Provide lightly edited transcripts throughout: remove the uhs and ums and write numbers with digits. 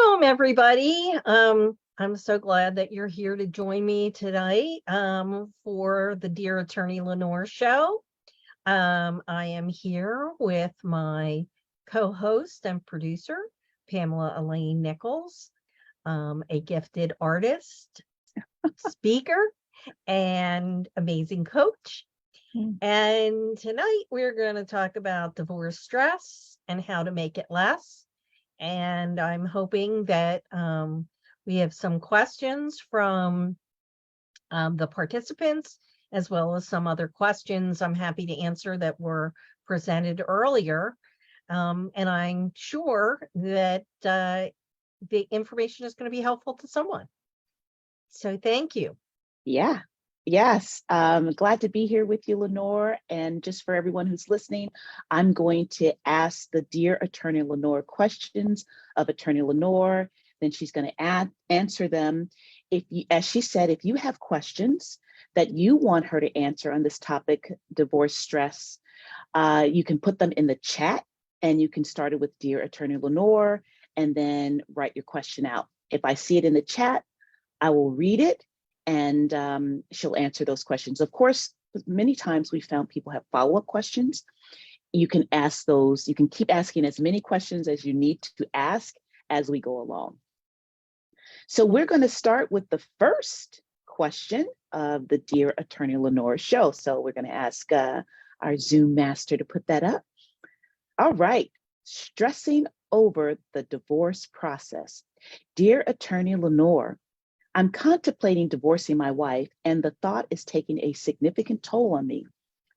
Welcome, everybody. I'm so glad that you're here to join me tonight for the Dear Attorney Lenore show. I am here with my co-host and producer, Pamela Elaine Nichols, a gifted artist, speaker, and amazing coach. And tonight we're going to talk about divorce stress and how to make it less. And I'm hoping that we have some questions from the participants, as well as some other questions I'm happy to answer that were presented earlier. And I'm sure that the information is going to be helpful to someone. So thank you. Yeah. Yes. Glad to be here with you, Lenore. And just for everyone who's listening, I'm going to ask the Dear Attorney Lenore questions of Attorney Lenore. Then she's going to answer them. As she said, if you have questions that you want her to answer on this topic, divorce stress, you can put them in the chat, and you can start it with Dear Attorney Lenore and then write your question out. If I see it in the chat, I will read it, and she'll answer those questions. Of course, many times we found people have follow-up questions. You can ask those, you can keep asking as many questions as you need to ask as we go along. So we're going to start with the first question of the Dear Attorney Lenore show. So we're going to ask our Zoom master to put that up. All right, stressing over the divorce process. Dear Attorney Lenore, I'm contemplating divorcing my wife, and the thought is taking a significant toll on me.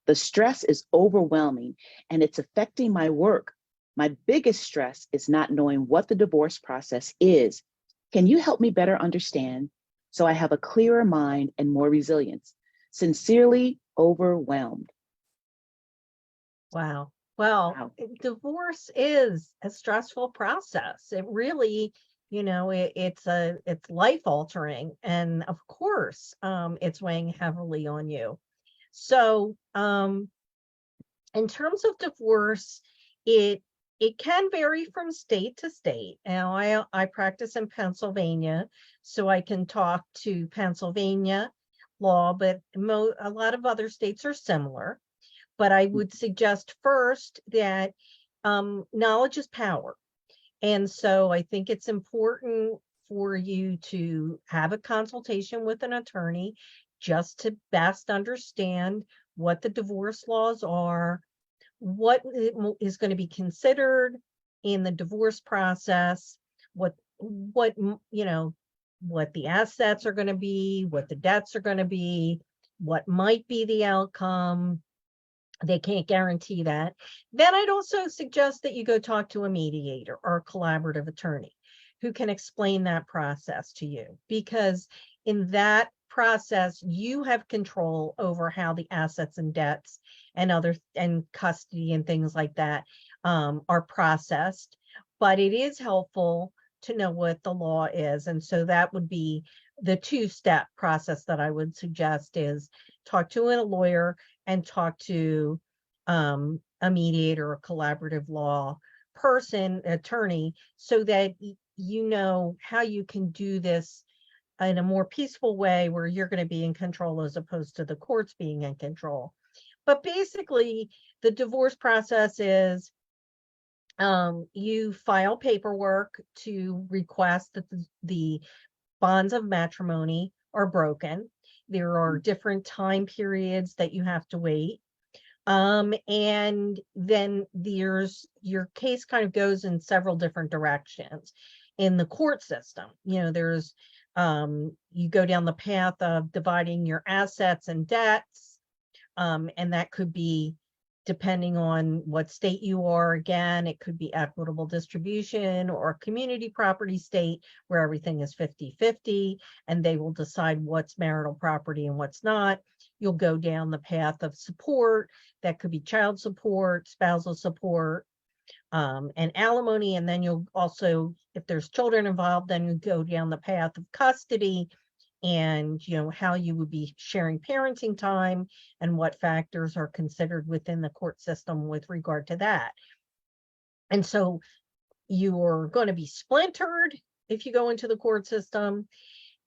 The stress is overwhelming, and it's affecting my work. My biggest stress is not knowing what the divorce process is. Can you help me better understand so I have a clearer mind and more resilience? Sincerely, overwhelmed. Wow. Well, Wow. Divorce is a stressful process. It really, it's life altering, and of course it's weighing heavily on you. So in terms of divorce, it can vary from state to state. Now I practice in Pennsylvania, so I can talk to Pennsylvania law, but a lot of other states are similar. But I would suggest first that knowledge is power. And so I think it's important for you to have a consultation with an attorney just to best understand what the divorce laws are, what is going to be considered in the divorce process, what the assets are going to be, what the debts are going to be, what might be the outcome. They can't guarantee that. Then I'd also suggest that you go talk to a mediator or a collaborative attorney who can explain that process to you, because in that process, you have control over how the assets and debts and custody and things like that are processed. But it is helpful to know what the law is. And so that would be the two-step process that I would suggest is talk to a lawyer and talk to a mediator, a collaborative law attorney, so that you know how you can do this in a more peaceful way where you're going to be in control as opposed to the courts being in control. But basically, the divorce process is you file paperwork to request that the bonds of matrimony are broken. There are different time periods that you have to wait. And then your case kind of goes in several different directions in the court system. There's you go down the path of dividing your assets and debts, and that could be, depending on what state you are, again, it could be equitable distribution or community property state where everything is 50-50, and they will decide what's marital property and what's not. You'll go down the path of support. That could be child support, spousal support, and alimony. And then you'll also, if there's children involved, then you go down the path of custody and how you would be sharing parenting time and what factors are considered within the court system with regard to that. And so you're going to be splintered if you go into the court system,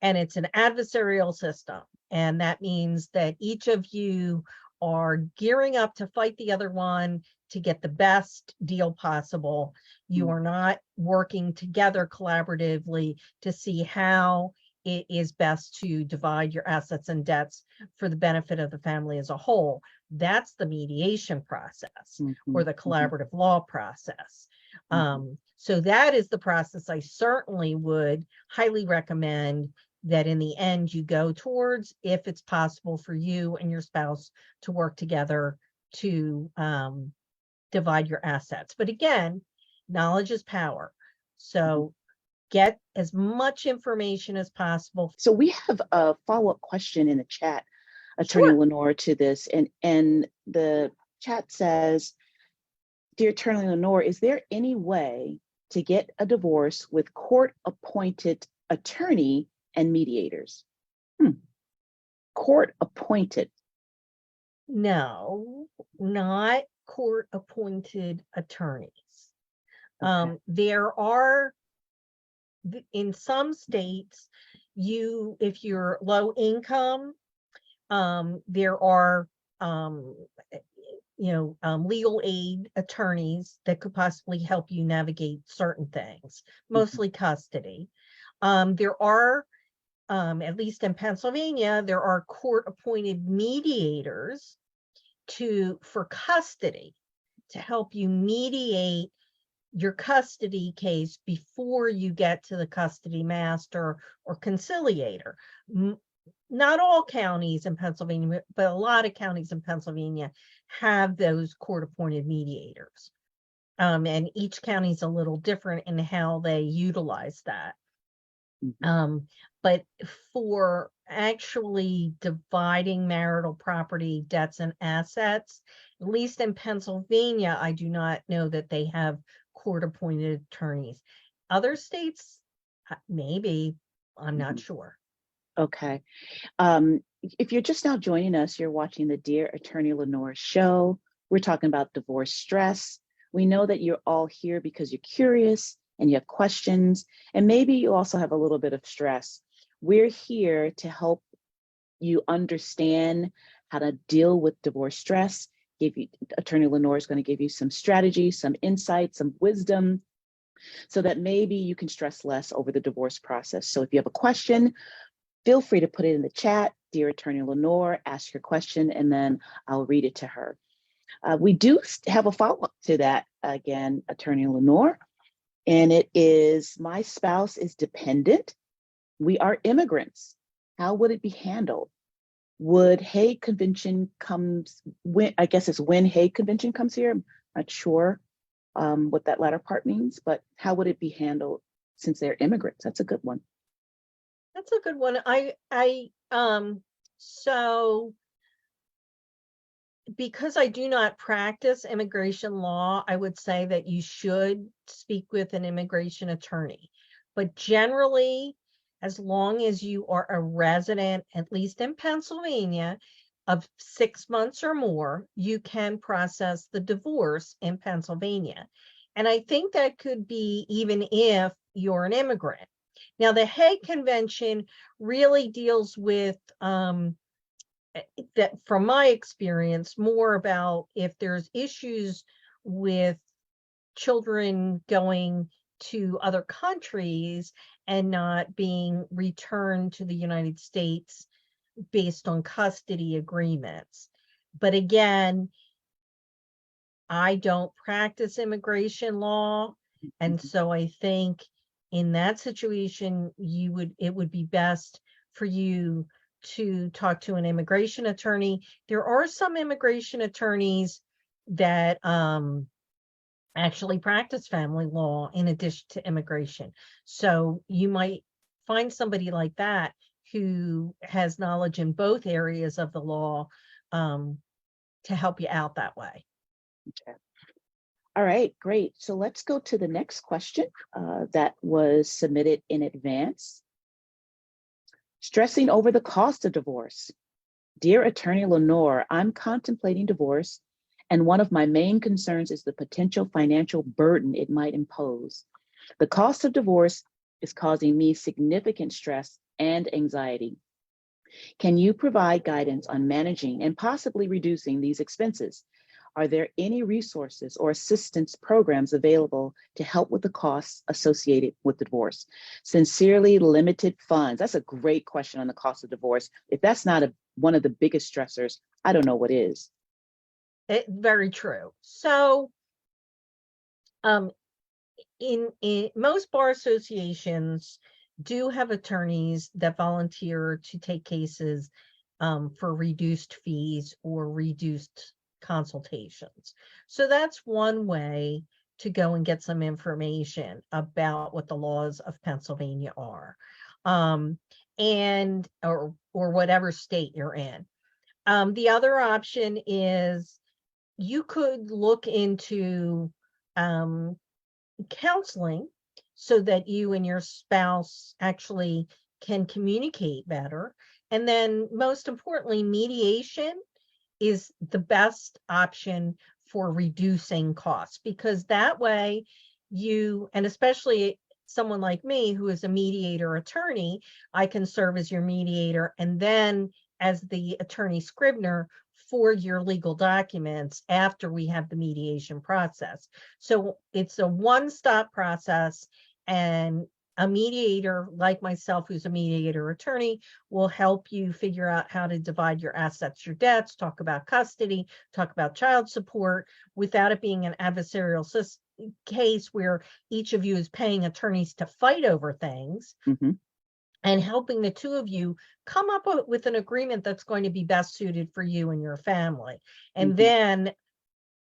and it's an adversarial system. And that means that each of you are gearing up to fight the other one to get the best deal possible. You are not working together collaboratively to see how it is best to divide your assets and debts for the benefit of the family as a whole. That's the mediation process or the collaborative law process. So that is the process I certainly would highly recommend that in the end you go towards, if it's possible for you and your spouse to work together to divide your assets. But again, knowledge is power. So get as much information as possible. So we have a follow-up question in the chat, Attorney Sure. Lenore, to this. And the chat says, Dear Attorney Lenore, is there any way to get a divorce with court-appointed attorney and mediators? Court-appointed. No, not court-appointed attorneys. Okay. There are, in some states, if you're low income, there are legal aid attorneys that could possibly help you navigate certain things, mostly custody. There are, at least in Pennsylvania, there are court-appointed mediators for custody to help you mediate your custody case before you get to the custody master or conciliator. Not all counties in Pennsylvania, but a lot of counties in Pennsylvania have those court-appointed mediators. And each county is a little different in how they utilize that. But for actually dividing marital property, debts, and assets, at least in Pennsylvania, I do not know that they have court-appointed attorneys. Other states, maybe, I'm not sure. Okay. If you're just now joining us, you're watching the Dear Attorney Lenore show. We're talking about divorce stress. We know that you're all here because you're curious and you have questions, and maybe you also have a little bit of stress. We're here to help you understand how to deal with divorce stress. Attorney Lenore is going to give you some strategy, some insight, some wisdom, so that maybe you can stress less over the divorce process. So if you have a question, feel free to put it in the chat. Dear Attorney Lenore, ask your question, and then I'll read it to her. We do have a follow-up to that, again, Attorney Lenore, and it is, my spouse is dependent. We are immigrants. How would it be handled? Would Hague Convention comes, when Hague Convention comes here? I'm not sure what that latter part means, but how would it be handled since they're immigrants? That's a good one. That's a good one. So because I do not practice immigration law, I would say that you should speak with an immigration attorney. But generally, as long as you are a resident, at least in Pennsylvania, of 6 months or more, you can process the divorce in Pennsylvania. And I think that could be even if you're an immigrant. Now, the Hague Convention really deals with, that from my experience, more about if there's issues with children going to other countries and not being returned to the United States based on custody agreements. But again, I don't practice immigration law. And so I think in that situation, it would be best for you to talk to an immigration attorney. There are some immigration attorneys that actually practice family law in addition to immigration. So you might find somebody like that who has knowledge in both areas of the law to help you out that way. Okay. All right, great. So let's go to the next question that was submitted in advance. Stressing over the cost of divorce. Dear Attorney Lenore, I'm contemplating divorce, and one of my main concerns is the potential financial burden it might impose. The cost of divorce is causing me significant stress and anxiety. Can you provide guidance on managing and possibly reducing these expenses? Are there any resources or assistance programs available to help with the costs associated with divorce? Sincerely, limited funds. That's a great question on the cost of divorce. If that's not one of the biggest stressors, I don't know what is. Very true. So, in most bar associations do have attorneys that volunteer to take cases for reduced fees or reduced consultations. So that's one way to go and get some information about what the laws of Pennsylvania are, and or whatever state you're in. The other option is you could look into counseling so that you and your spouse actually can communicate better. And then most importantly, mediation is the best option for reducing costs, because that way you, and especially someone like me who is a mediator attorney, I can serve as your mediator and then as the attorney scrivener for your legal documents after we have the mediation process. So it's a one-stop process, and a mediator like myself, who's a mediator attorney, will help you figure out how to divide your assets, your debts, talk about custody, talk about child support, without it being an adversarial case where each of you is paying attorneys to fight over things. Mm-hmm. And helping the two of you come up with an agreement that's going to be best suited for you and your family. And then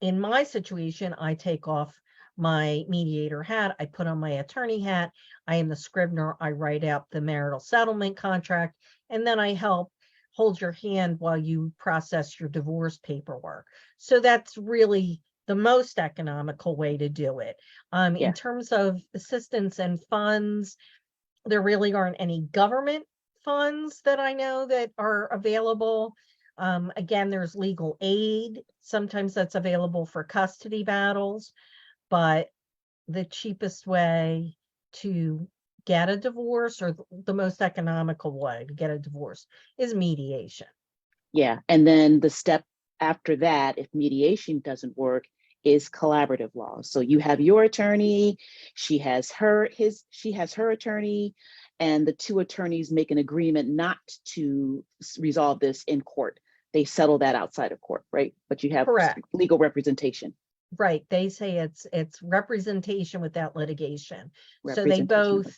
in my situation, I take off my mediator hat, I put on my attorney hat, I am the scrivener, I write out the marital settlement contract, and then I help hold your hand while you process your divorce paperwork. So that's really the most economical way to do it. In terms of assistance and funds, there really aren't any government funds that I know that are available. Again, there's legal aid. Sometimes that's available for custody battles, but the cheapest way to get a divorce, or the most economical way to get a divorce, is mediation. Yeah, and then the step after that, if mediation doesn't work, is collaborative law. So you have your attorney, she has her attorney, and the two attorneys make an agreement not to resolve this in court. They settle that outside of court, right? But you have Correct. Legal representation. Right. They say it's representation without litigation. So they both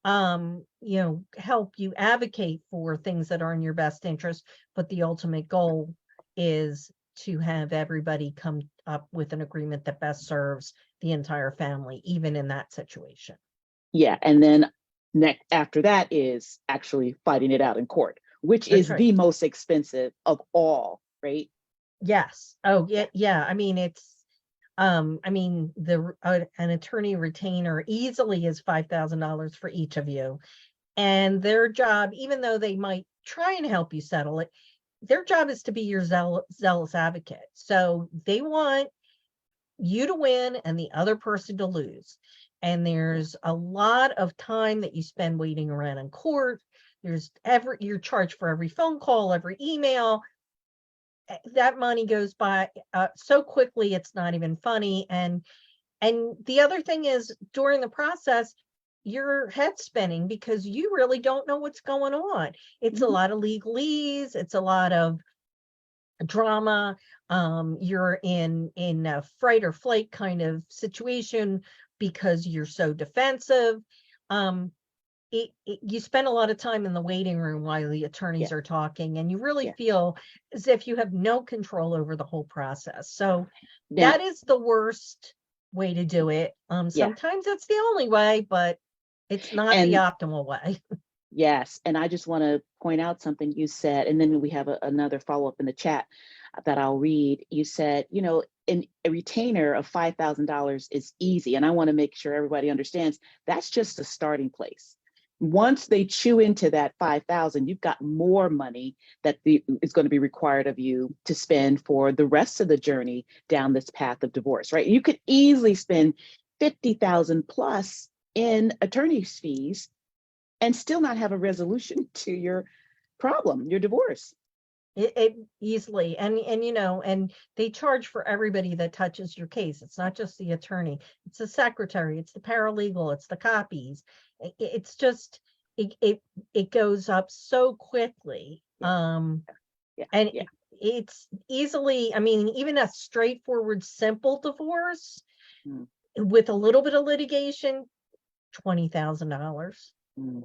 help you advocate for things that are in your best interest, but the ultimate goal is to have everybody come up with an agreement that best serves the entire family, even in that situation. Yeah, and then after that is actually fighting it out in court, which is the most expensive of all, right? Yes. Oh, yeah, yeah. I mean, it's an attorney retainer easily is $5,000 for each of you, and their job, even though they might try and help you settle it, their job is to be your zealous advocate. So they want you to win and the other person to lose. And there's a lot of time that you spend waiting around in court. You're charged for every phone call, every email. That money goes by so quickly, it's not even funny. And the other thing is, during the process, your head's spinning because you really don't know what's going on. It's a lot of legalese. It's a lot of drama. You're in a fight or flight kind of situation because you're so defensive. You spend a lot of time in the waiting room while the attorneys are talking, and you really feel as if you have no control over the whole process. So that is the worst way to do it. Sometimes it's the only way, but it's not the optimal way. Yes, and I just want to point out something you said, and then we have another follow-up in the chat that I'll read. You said, a retainer of $5,000 is easy, and I want to make sure everybody understands that's just a starting place. Once they chew into that 5,000, you've got more money that is going to be required of you to spend for the rest of the journey down this path of divorce, right? You could easily spend 50,000 plus in attorney's fees and still not have a resolution to your problem, your divorce. It easily, and you know, and they charge for everybody that touches your case. It's not just the attorney, it's the secretary, it's the paralegal, it's the copies. It's just it goes up so quickly. Yeah, And yeah. it's easily, I mean, even a straightforward, simple divorce Mm, with a little bit of litigation, $20,000. mm.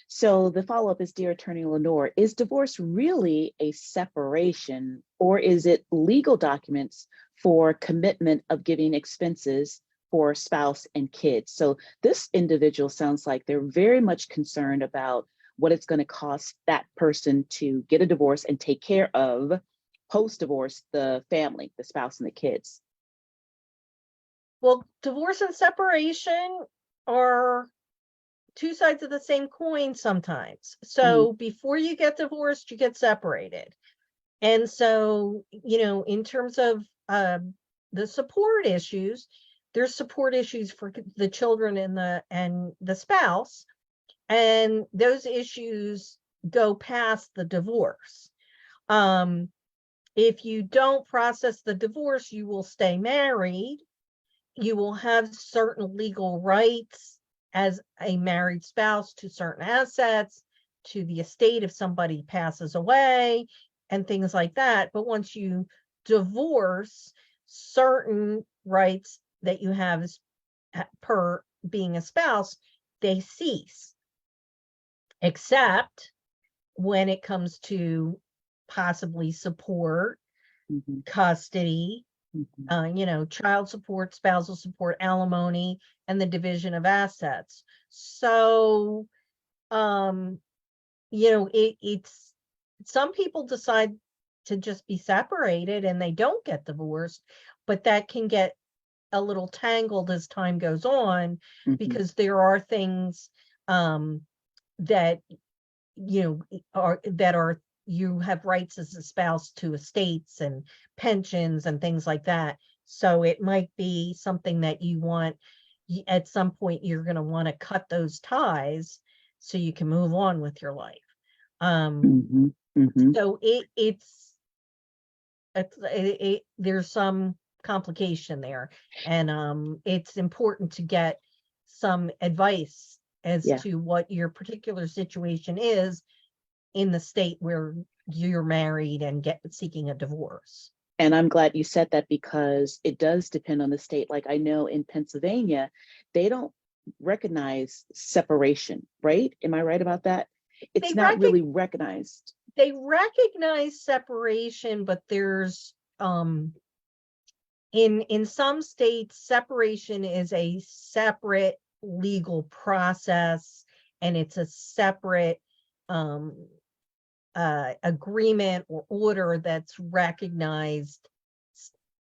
So the follow-up is, dear Attorney Lenore, is divorce really a separation, or is it legal documents for commitment of giving expenses for spouse and kids? So this individual sounds like they're very much concerned about what it's going to cost that person to get a divorce and take care of post-divorce the family, the spouse and the kids. Well, divorce and separation are two sides of the same coin sometimes. Mhm, So before you get divorced, you get separated. And so, you know, in terms of the support issues, there's support issues for the children and the spouse, and those issues go past the divorce. If you don't process the divorce, you will stay married. You will have certain legal rights as a married spouse to certain assets, to the estate if somebody passes away, and things like that. But once you divorce, certain rights that you have as per being a spouse, they cease, except when it comes to possibly support, mhm, custody, mhm. you know, child support, spousal support, alimony, and the division of assets. So, um, you know, it's some people decide to just be separated and they don't get divorced, but that can get a little tangled as time goes on Mhm. because there are things that you know are you have rights as a spouse to estates and pensions and things like that. So it might be something that you want at some point you're going to want to cut those ties so you can move on with your life. um Mhm. Mhm. so there's some complication there, and it's important to get some advice as Yeah. to what your particular situation is in the state where you're married and seeking a divorce. And I'm glad you said that because it does depend on the state. Like I know in Pennsylvania, they don't recognize separation, right? Am I right about that? It's They not recognize really recognized. they recognize separation, but there's in some states separation is a separate legal process, and it's a separate um agreement or order that's recognized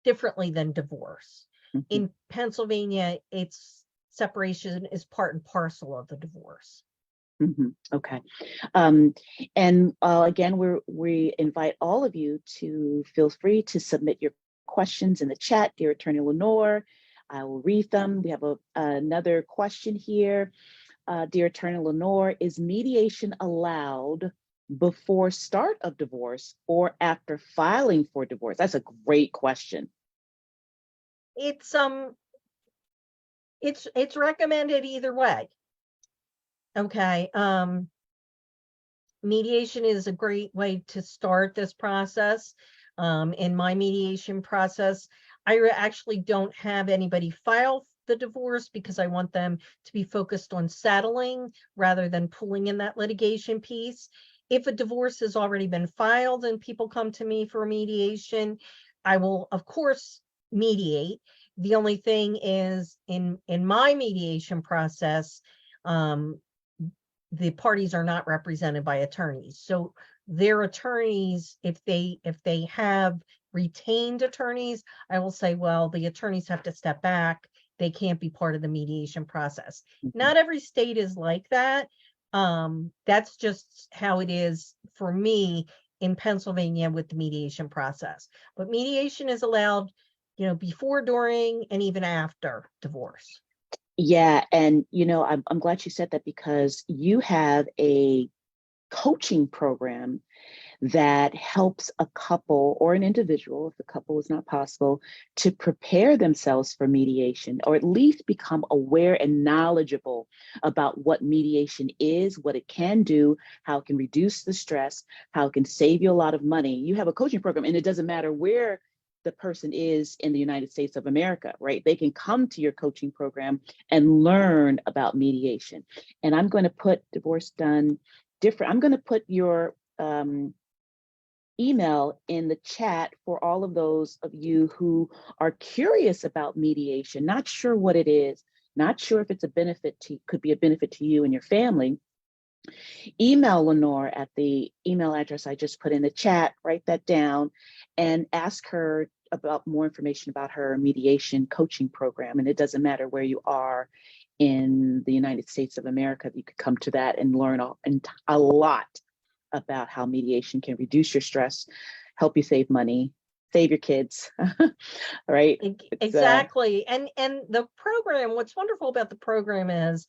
differently than divorce. Mhm. In Pennsylvania, it's separation is part and parcel of the divorce. Okay. Um, and again, we invite all of you to feel free to submit your questions in the chat, dear Attorney Lenore. I will read them. We have another question here. Dear Attorney Lenore, is mediation allowed before start of divorce or after filing for divorce? That's a great question. It's it's recommended either way. Okay. Mediation is a great way to start this process. In my mediation process, I actually don't have anybody file the divorce because I want them to be focused on settling rather than pulling in that litigation piece. If a divorce has already been filed and people come to me for mediation, I will, of course, mediate. The only thing is in my mediation process, um, the parties are not represented by attorneys. So their attorneys, if they have retained attorneys, I will say, well, the attorneys have to step back. They can't be part of the mediation process. Mhm. Not every state is like that. That's just how it is for me in Pennsylvania with the mediation process. But mediation is allowed, you know, before, during, and even after divorce. Yeah, and I'm glad you said that because you have a coaching program that helps a couple or an individual, if the couple is not possible, to prepare themselves for mediation or at least become aware and knowledgeable about what mediation is, what it can do, how it can reduce the stress, how it can save you a lot of money. You have a coaching program, and it doesn't matter where the person is in the United States of America, right? They can come to your coaching program and learn about mediation. And I'm going to put divorce done different. I'm going to put your email in the chat for all of those of you who are curious about mediation, not sure what it is, not sure if it's a benefit to, could be a benefit to you and your family. Email Lenore at the email address I just put in the chat, write that down, and ask her about more information about her mediation coaching program. And it doesn't matter where you are in the United States of America, you could come to that and learn a lot about how mediation can reduce your stress, help you save money, save your kids, right? Exactly. And the program, what's wonderful about the program is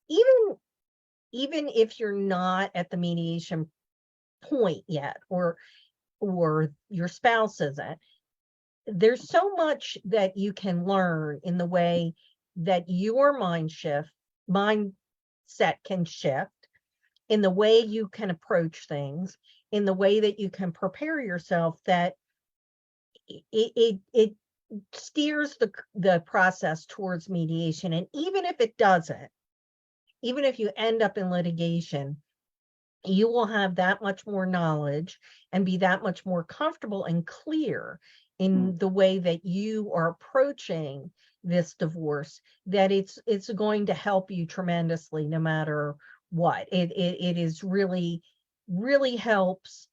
even if you're not at the mediation point yet, or your spouse isn't, there's so much that you can learn in the way that your mindset can shift, in the way you can approach things, in the way that you can prepare yourself, that it steers the process towards mediation. And even if it doesn't, even if you end up in litigation, you will have that much more knowledge and be that much more comfortable and clear in the way that you are approaching this divorce, that it's going to help you tremendously no matter what. It is really helps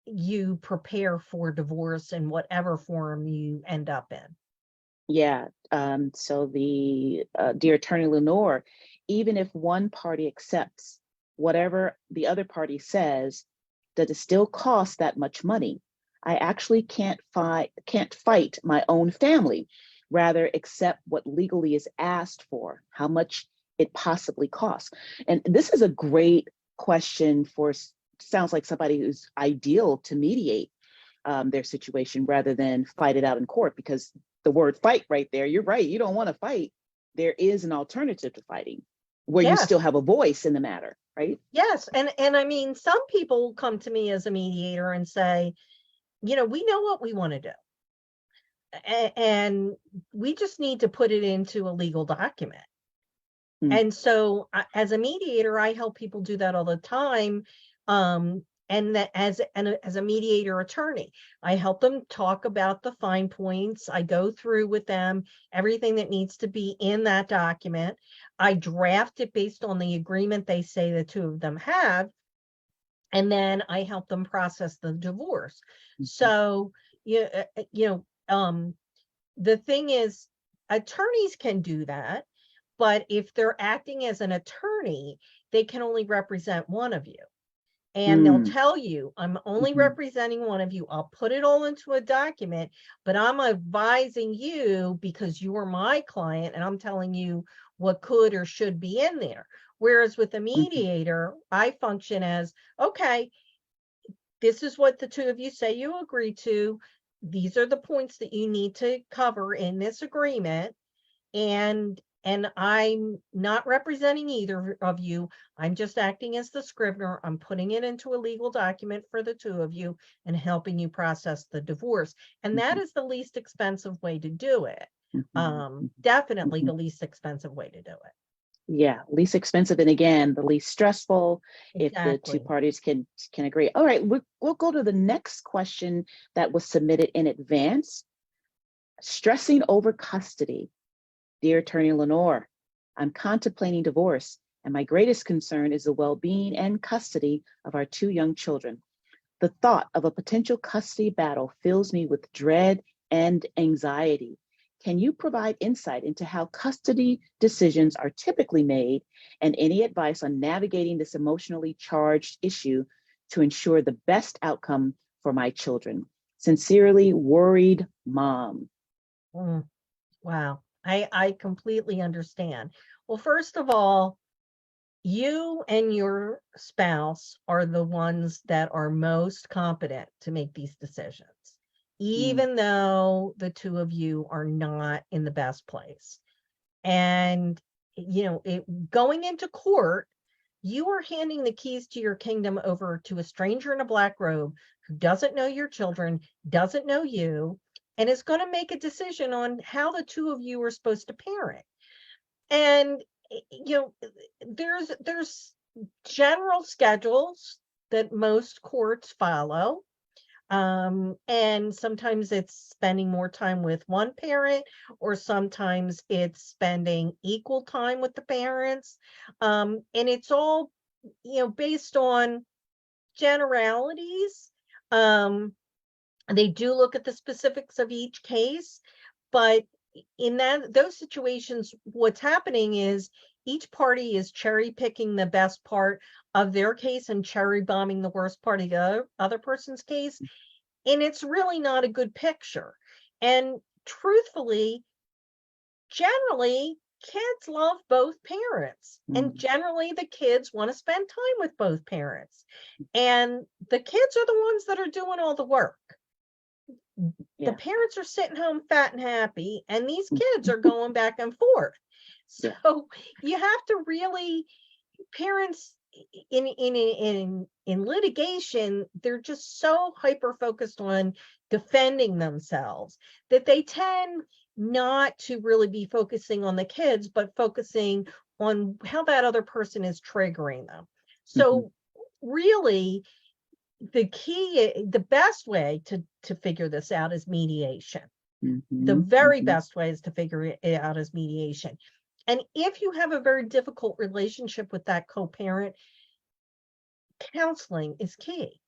you prepare for divorce in whatever form you end up in. Yeah. So the dear attorney Lenore, even if one party accepts whatever the other party says, does it still cost that much money? I actually can't fight my own family, rather accept what legally is asked for, how much it possibly costs. And this is a great question for, sounds like somebody who's ideal to mediate their situation rather than fight it out in court, because the word fight right there, you're right, you don't want to fight. There is an alternative to fighting where you still Yes. have a voice in the matter, right? Yes. And I mean, some people come to me as a mediator and say, we know what we want to do. And we just need to put it into a legal document. Mm. And so as a mediator, I help people do that all the time. And that as a mediator attorney, I help them talk about the fine points. I go through with them everything that needs to be in that document. I draft it based on the agreement they say the two of them have. And then I help them process the divorce. Mm-hmm. So, the thing is, attorneys can do that, but if they're acting as an attorney, they can only represent one of you. And they'll tell you, I'm only representing one of you. I'll put it all into a document, but I'm advising you because you're my client and I'm telling you what could or should be in there. Whereas with a mediator, I function as, okay, this is what the two of you say you agree to. These are the points that you need to cover in this agreement. And I'm not representing either of you. I'm just acting as the scrivener. I'm putting it into a legal document for the two of you and helping you process the divorce. And that is the least expensive way to do it. Definitely the least expensive way to do it. Yeah, least expensive, and again, the least stressful. Exactly. If the two parties can agree. All right, we'll go to the next question that was submitted in advance. Stressing over custody. Dear Attorney Lenore, I'm contemplating divorce, and my greatest concern is the well-being and custody of our two young children. The thought of a potential custody battle fills me with dread and anxiety. Can you provide insight into how custody decisions are typically made and any advice on navigating this emotionally charged issue to ensure the best outcome for my children? Sincerely, worried mom. Wow. I completely understand. Well, first of all, you and your spouse are the ones that are most competent to make these decisions, Mm, even though the two of you are not in the best place. And, going into court, you are handing the keys to your kingdom over to a stranger in a black robe who doesn't know your children, doesn't know you, and is going to make a decision on how the two of you are supposed to parent. And you know, there's general schedules that most courts follow. And sometimes it's spending more time with one parent, or sometimes it's spending equal time with the parents. And it's all, based on generalities. Um, they do look at the specifics of each case, but in those situations, what's happening is each party is cherry picking the best part of their case and cherry bombing the worst part of the other person's case, and it's really not a good picture. And truthfully, generally, kids love both parents, and mm, generally the kids want to spend time with both parents, and the kids are the ones that are doing all the work. The yeah. parents are sitting home fat and happy, and these Mm, kids are going back and forth. yeah. So you have to really, parents in litigation, they're just so hyper focused on defending themselves that they tend not to really be focusing on the kids, but focusing on how that other person is triggering them. Mhm, So really, the best way to figure this out is mediation. The mhm, very mhm, best way is to figure it out as mediation. And if you have a very difficult relationship with that co-parent, counseling is key.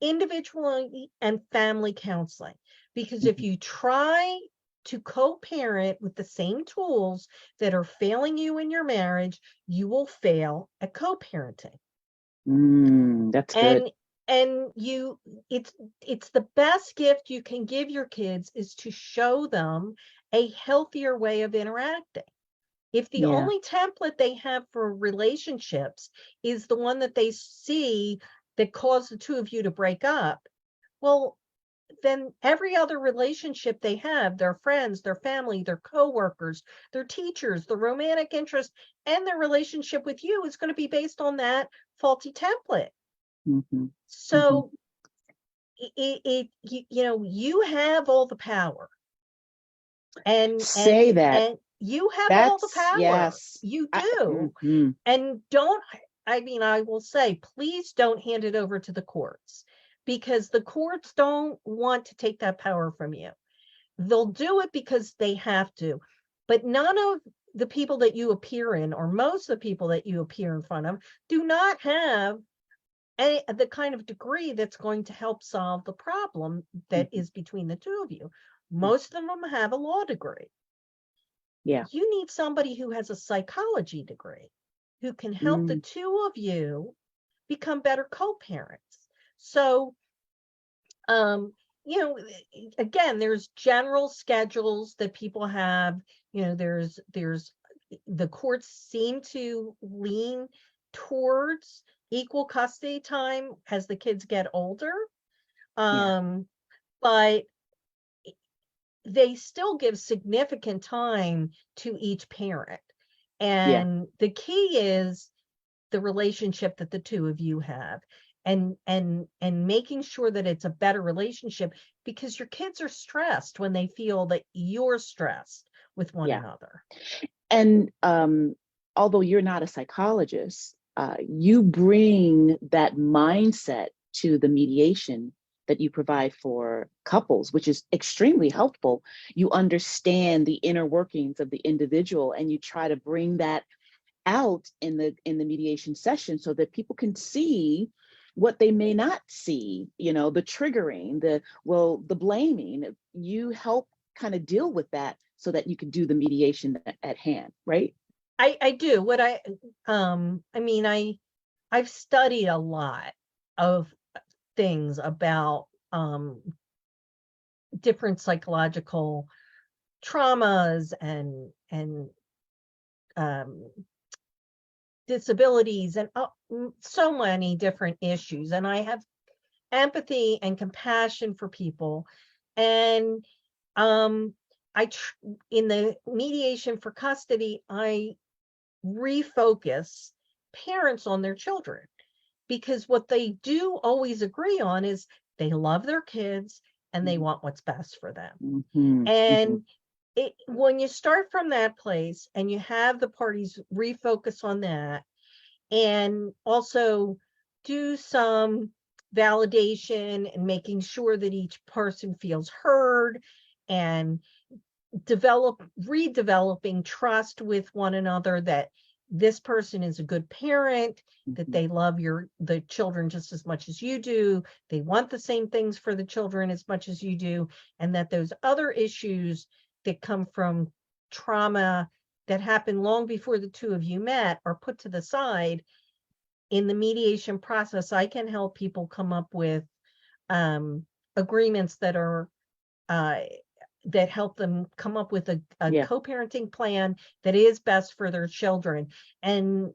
Individual and family counseling. Because if mhm. you try to co-parent with the same tools that are failing you in your marriage, you will fail at co-parenting. That's good. And you it's the best gift you can give your kids is to show them a healthier way of interacting. If the Yeah. only template they have for relationships is the one that they see that caused the two of you to break up, well, then every other relationship they have, their friends, their family, their coworkers, their teachers, the romantic interest, and their relationship with you is going to be based on that faulty template. Mhm, mhm. So you have all the power, and Say that. you have all the That's power. yes. You do. Mhm, And don't, I mean, I will say, please don't hand it over to the courts, because the courts don't want to take that power from you. They'll do it because they have to, but none of the people that you appear in, or most of the people that you appear in front of, do not have the kind of degree that's going to help solve the problem that mhm, is between the two of you. mhm. Most of them have a law degree. Yeah. You need somebody who has a psychology degree, who can help the Mm, two of you become better co-parents. So, um, again, there's general schedules that people have. There's the courts seem to lean towards equal custody time as the kids get older. yeah. Um, but they still give significant time to each parent. Yeah. And the key is the relationship that the two of you have, and making sure that it's a better relationship, because your kids are stressed when they feel that you're stressed with one Yeah. another. And although you're not a psychologist, you bring that mindset to the mediation that you provide for couples, which is extremely helpful. You understand the inner workings of the individual, and you try to bring that out in the mediation session so that people can see what they may not see, the triggering, the blaming. You help kind of deal with that so that you can do the mediation at hand, right? I do what I mean, I've studied a lot of things about different psychological traumas and disabilities and so many different issues. And I have empathy and compassion for people. And in the mediation for custody, I refocus parents on their children, because what they do always agree on is they love their kids and they want what's best for them. And when you start from that place and you have the parties refocus on that, and also do some validation and making sure that each person feels heard, and redeveloping trust with one another, that this person is a good parent, that they love the children just as much as you do, they want the same things for the children as much as you do, and that those other issues that come from trauma that happened long before the two of you met are put to the side. In the mediation process, I can help people come up with agreements that are that help them come up with a co-parenting plan that is best for their children. And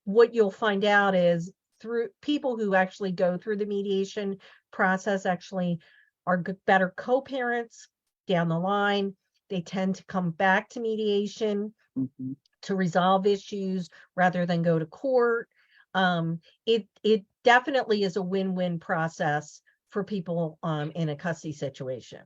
what you'll find out is, through people who actually go through the mediation process actually are better co-parents down the line. They tend to come back to mediation to resolve issues rather than go to court. It definitely is a win-win process for people in a custody situation.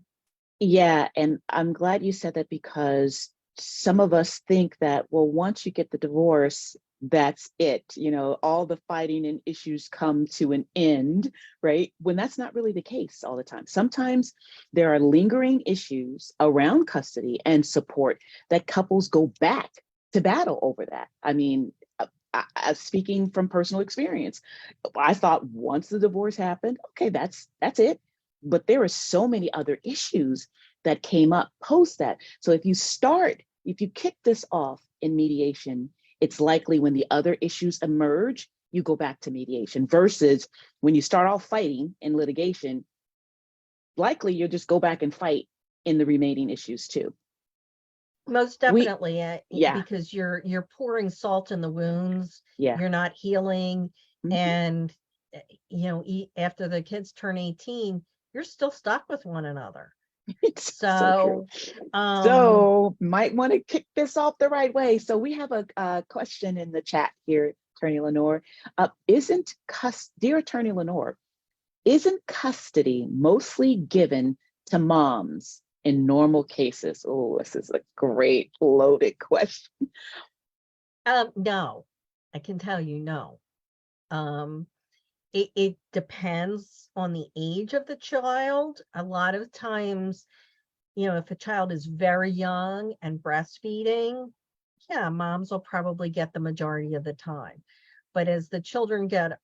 Yeah, and I'm glad you said that, because some of us think that, well, once you get the divorce, that's it. You know, all the fighting and issues come to an end, right? When that's not really the case all the time. Sometimes there are lingering issues around custody and support that couples go back to battle over that. I mean, speaking from personal experience, I thought once the divorce happened, okay, that's it. But there are so many other issues that came up post that. So if you kick this off in mediation, it's likely when the other issues emerge, you go back to mediation, versus when you start off fighting in litigation, likely you'll just go back and fight in the remaining issues too. Most definitely, because you're pouring salt in the wounds. You're not healing. And after the kids turn 18, you're still stuck with one another. So might want to kick this off the right way. So we have a question in the chat here, Attorney Lenore. Dear Attorney Lenore, isn't custody mostly given to moms in normal cases? Oh, this is a great loaded question. No, I can tell you no. It depends on the age of the child. A lot of times, if a child is very young and breastfeeding, moms will probably get the majority of the time. But as the children get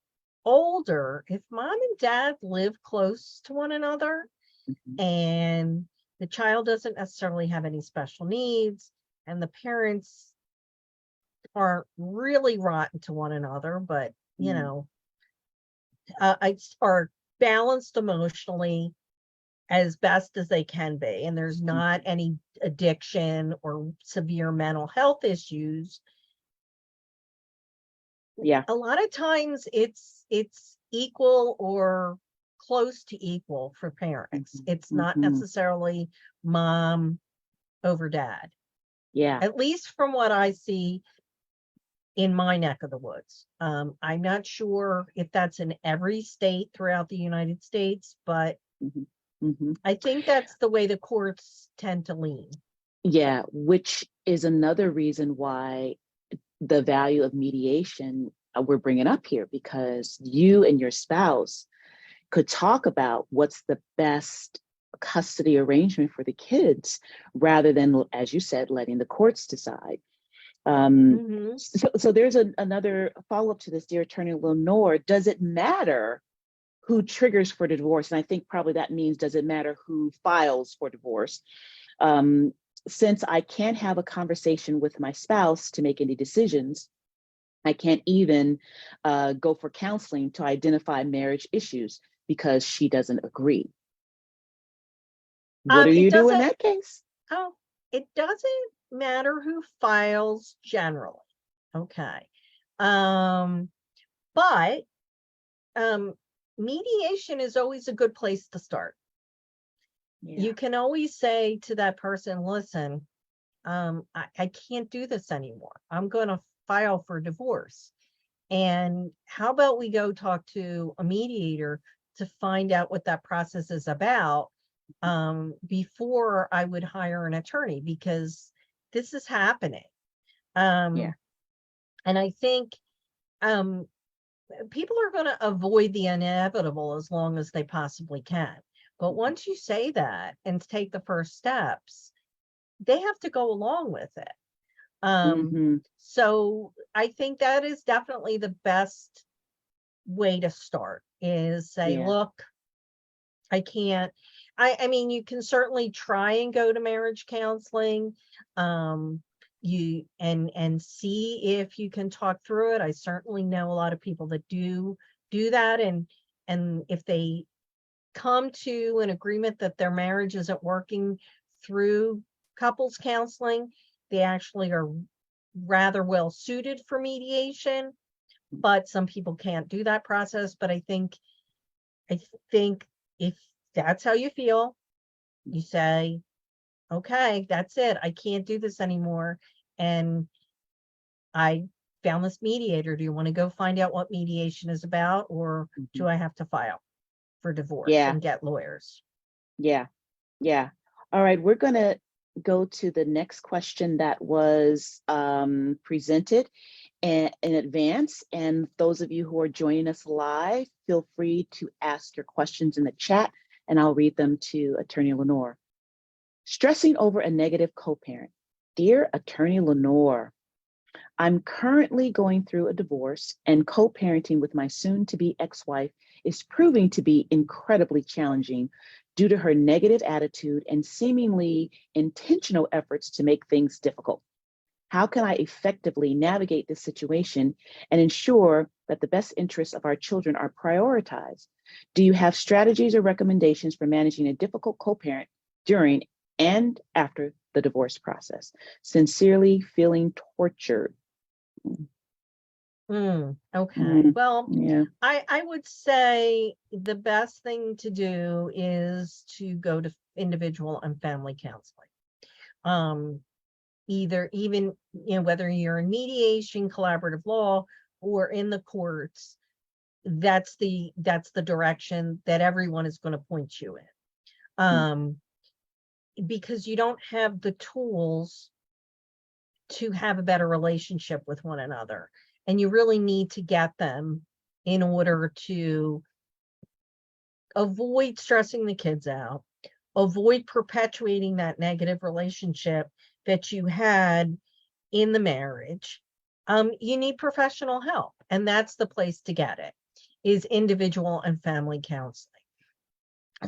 older, if mom and dad live close to one another, and the child doesn't necessarily have any special needs, and the parents aren't really rotten to one another, but are balanced emotionally as best as they can be, and there's not any addiction or severe mental health issues. A lot of times it's equal or close to equal for parents. It's not necessarily mom over dad. At least from what I see in my neck of the woods. I'm not sure if that's in every state throughout the United States, but I think that's the way the courts tend to lean. Yeah, which is another reason why the value of mediation we're bringing up here, because you and your spouse could talk about what's the best custody arrangement for the kids, rather than, as you said, letting the courts decide. So there's another follow-up to this, dear Attorney Lenore. Does it matter who triggers for divorce? And I think probably that means, does it matter who files for divorce? Since I can't have a conversation with my spouse to make any decisions, I can't even go for counseling to identify marriage issues because she doesn't agree. What do you do in that case? Oh, it doesn't matter who files generally. Okay. Um, but um, mediation is always a good place to start. Yeah. You can always say to that person, listen, I can't do this anymore. I'm going to file for divorce. And how about we go talk to a mediator to find out what that process is about before I would hire an attorney, because this is happening. Yeah. Um, and I think um, people are going to avoid the inevitable as long as they possibly can. But once you say that and take the first steps, they have to go along with it. Hmm. So I think that is definitely the best way to start, is say, Yeah. look, I can't. I mean, you can certainly try and go to marriage counseling. You and see if you can talk through it. I certainly know a lot of people that do that, and if they come to an agreement that their marriage isn't working through couples counseling, they actually are rather well suited for mediation. But some people can't do that process. But I think if that's how you feel, you say, okay, that's it. I can't do this anymore. And I found this mediator. Do you want to go find out what mediation is about? Or Hmm. do I have to file for divorce Yeah. and get lawyers? Yeah. Yeah. All right. We're going to go to the next question that was presented in advance. And those of you who are joining us live, feel free to ask your questions in the chat and I'll read them to Attorney Lenore. Stressing over a negative co-parent. Dear Attorney Lenore, I'm currently going through a divorce, and co-parenting with my soon-to-be ex-wife is proving to be incredibly challenging due to her negative attitude and seemingly intentional efforts to make things difficult. How can I effectively navigate this situation and ensure that the best interests of our children are prioritized? Do you have strategies or recommendations for managing a difficult co-parent during and after the divorce process? Sincerely, feeling tortured. Okay. Mm, Well, yeah. I would say the best thing to do is to go to individual and family counseling. Um, Either even, whether you're in mediation, collaborative law, or in the courts, that's the direction that everyone is going to point you in. Mm, Um, because you don't have the tools to have a better relationship with one another. And you really need to get them in order to avoid stressing the kids out, avoid perpetuating that negative relationship that you had in the marriage. You need professional help, and that's the place to get it, is individual and family counseling.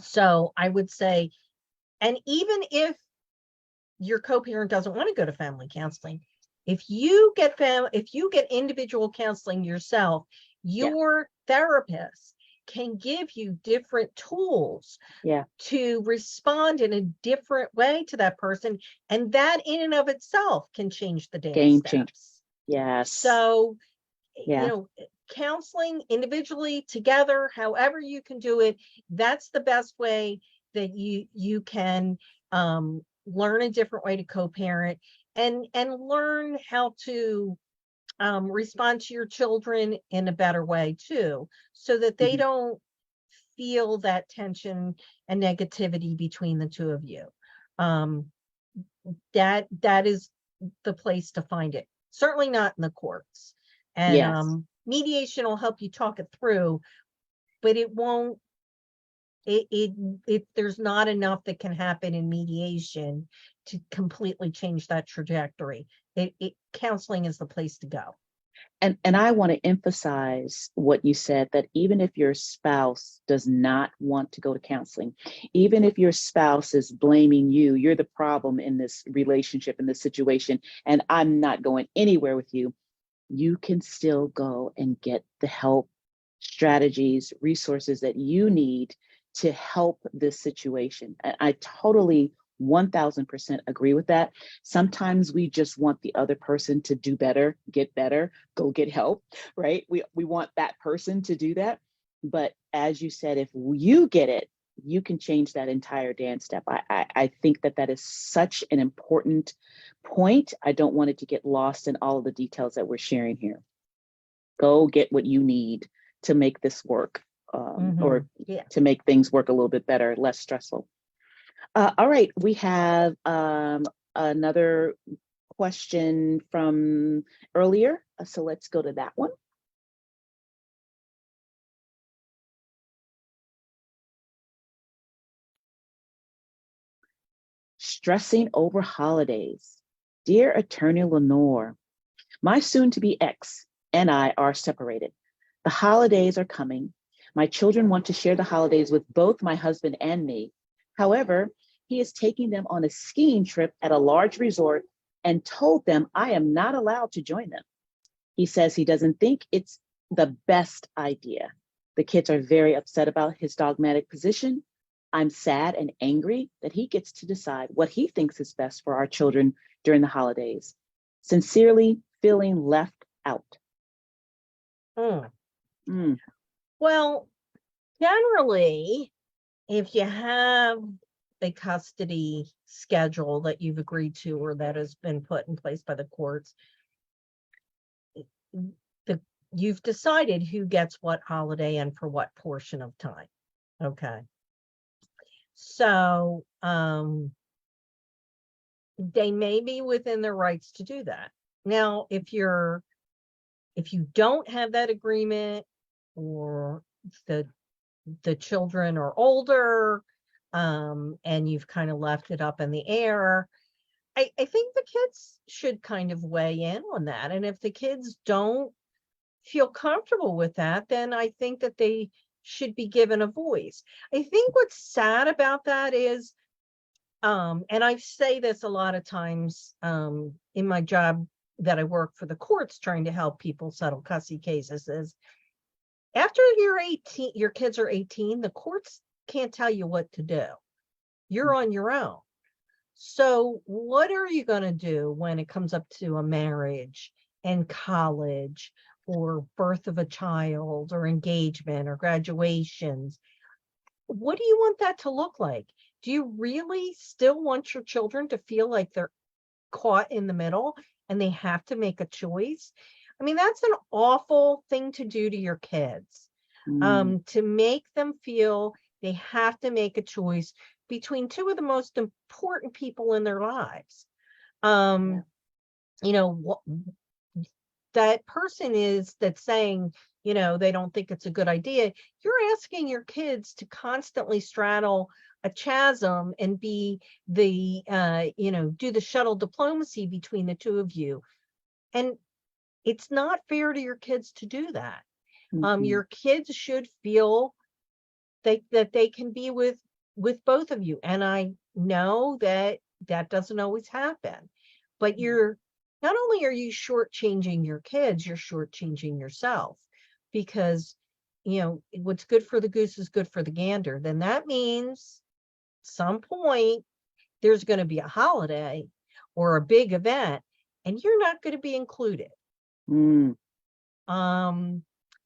So I would say, and even if your co-parent doesn't want to go to family counseling, if you get individual counseling yourself, yeah. your therapist can give you different tools Yeah. to respond in a different way to that person, and that in and of itself can change the dance Game changer. steps. Yes. So, Yeah. counseling individually, together, however you can do it, that's the best way that you can learn a different way to co-parent, and learn how to respond to your children in a better way too, so that they Mhm. don't feel that tension and negativity between the two of you. Um, that is the place to find it. Certainly not in the courts. And Yes. mediation will help you talk it through, but it won't. It there's not enough that can happen in mediation to completely change that trajectory. Counseling is the place to go. And I want to emphasize what you said, that even if your spouse does not want to go to counseling, even if your spouse is blaming you, you're the problem in this relationship, in this situation, and I'm not going anywhere with you, you can still go and get the help, strategies, resources that you need to help this situation. I totally 1000% agree with that. Sometimes we just want the other person to do better, go get help, right? We want that person to do that. But as you said, if you get it, you can change that entire dance step. I think that is such an important point. I don't want it to get lost in all of the details that we're sharing here. Go get what you need to make this work, or Yeah. to make things work a little bit better, less stressful. All right, we have another question from earlier. So let's go to that one. Stressing over holidays. Dear Attorney Lenore, my soon-to-be ex and I are separated. The holidays are coming. My children want to share the holidays with both my husband and me. However, he is taking them on a skiing trip at a large resort and told them I am not allowed to join them. He says he doesn't think it's the best idea. The kids are very upset about his dogmatic position. I'm sad and angry that he gets to decide what he thinks is best for our children during the holidays. Sincerely, feeling left out. Well, generally, if you have a custody schedule that you've agreed to or that has been put in place by the courts, you've decided who gets what holiday and for what portion of time. Okay. So they may be within their rights to do that. Now, if you don't have that agreement, or the children are older, and you've kind of left it up in the air, I think the kids should kind of weigh in on that. And if the kids don't feel comfortable with that, then I think that they should be given a voice. I think what's sad about that is, and I say this a lot of times in my job that I work for the courts trying to help people settle custody cases, is after you're 18, your kids are 18, the courts can't tell you what to do. You're on your own. So what are you going to do when it comes up to a marriage and college or birth of a child or engagement or graduations? What do you want that to look like? Do you really still want your children to feel like they're caught in the middle and they have to make a choice? I mean, that's an awful thing to do to your kids, to make them feel they have to make a choice between two of the most important people in their lives. You know, what that person is that's saying, you know, they don't think it's a good idea. You're asking your kids to constantly straddle a chasm and be the, you know, do the shuttle diplomacy between the two of you. And it's not fair to your kids to do that. Your kids should feel that they can be with both of you. And I know that doesn't always happen, but you're not only are you shortchanging your kids, you're shortchanging yourself, because, you know, what's good for the goose is good for the gander. Then that means some point there's going to be a holiday or a big event and you're not going to be included.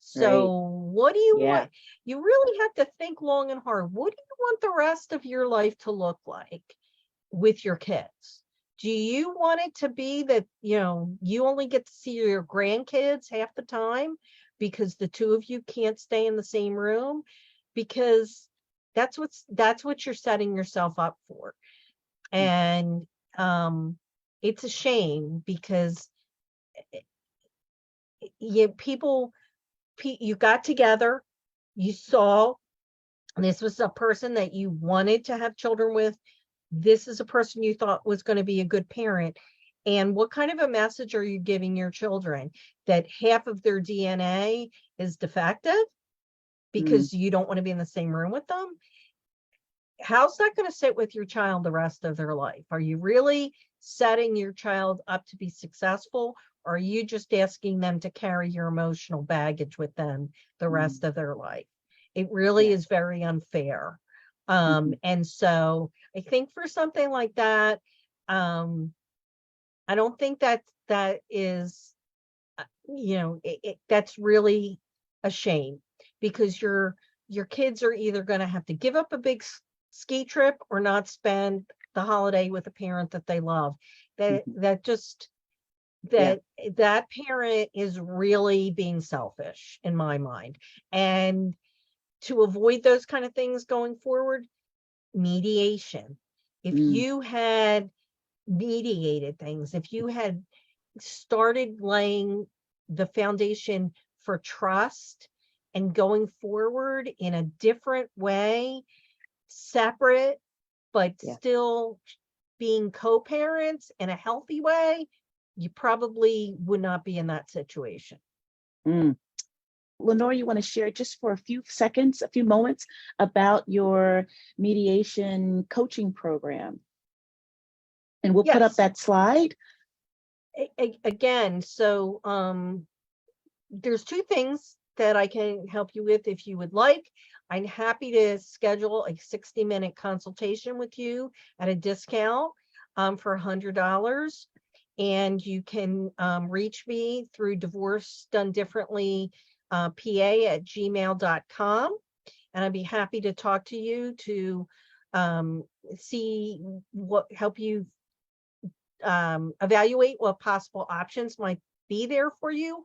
So what do you want? You really have to think long and hard. What do you want the rest of your life to look like with your kids? Do you want it to be that, you know, you only get to see your grandkids half the time because the two of you can't stay in the same room? Because that's what you're setting yourself up for. And it's a shame, because you got together, you saw this was a person that you wanted to have children with. This is a person you thought was going to be a good parent. And what kind of a message are you giving your children? That half of their DNA is defective because you don't want to be in the same room with them? How's that going to sit with your child the rest of their life? Are you really setting your child up to be successful? Or are you just asking them to carry your emotional baggage with them the rest of their life? It really is very unfair. And so I think for something like that, I don't think that is, that's really a shame, because your kids are either going to have to give up a big ski trip or not spend the holiday with a parent that they love. That parent is really being selfish in my mind. And to avoid those kind of things going forward, mediation. If you had mediated things, if you had started laying the foundation for trust and going forward in a different way, separate, but still being co-parents in a healthy way, you probably would not be in that situation. Lenore, you want to share just for a few seconds, a few moments about your mediation coaching program? And we'll put up that slide. Again, so there's two things that I can help you with if you would like. I'm happy to schedule a 60-minute consultation with you at a discount for $100. And you can reach me through divorcedonedifferently.pa@gmail.com. And I'd be happy to talk to you to see help you evaluate what possible options might be there for you.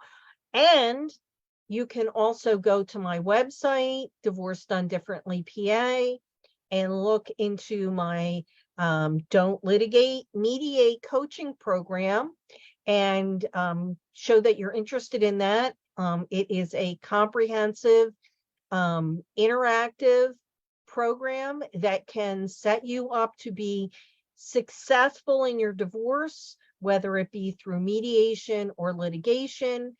And you can also go to my website, Divorced Done Differently PA, and look into my Don't Litigate, Mediate coaching program, and show that you're interested in that. It is a comprehensive, interactive program that can set you up to be successful in your divorce, whether it be through mediation or litigation.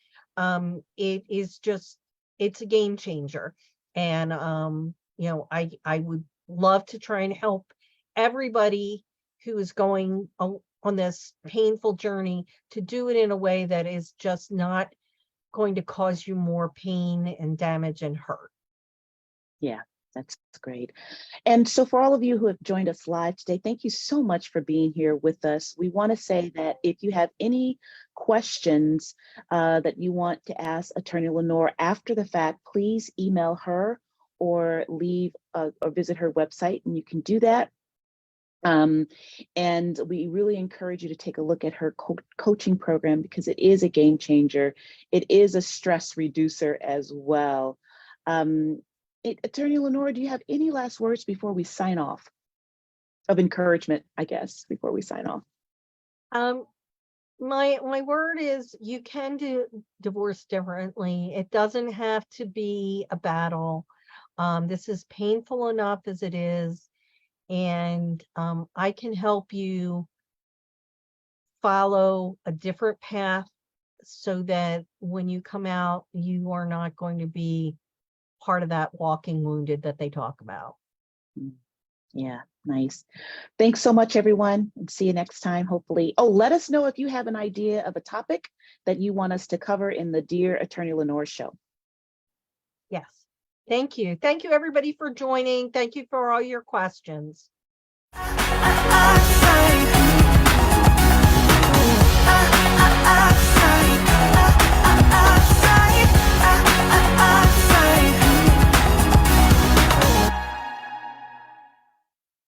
It's a game changer. And, I would love to try and help everybody who is going on this painful journey to do it in a way that is just not going to cause you more pain and damage and hurt. Yeah, that's great. And so for all of you who have joined us live today, thank you so much for being here with us. We want to say that if you have any questions that you want to ask Attorney Lenore after the fact, please email her or or visit her website, and you can do that. And we really encourage you to take a look at her coaching program, because it is a game changer. It is a stress reducer as well. Attorney Lenore, do you have any last words before we sign off? Of encouragement, I guess, before we sign off. My word is, you can do divorce differently. It doesn't have to be a battle. This is painful enough as it is. And I can help you follow a different path so that when you come out, you are not going to be part of that walking wounded that they talk about. Yeah, nice. Thanks so much, everyone, and see you next time, hopefully. Oh, let us know if you have an idea of a topic that you want us to cover in the Dear Attorney Lenore show. Yes. Thank you. Thank you, everybody, for joining. Thank you for all your questions. I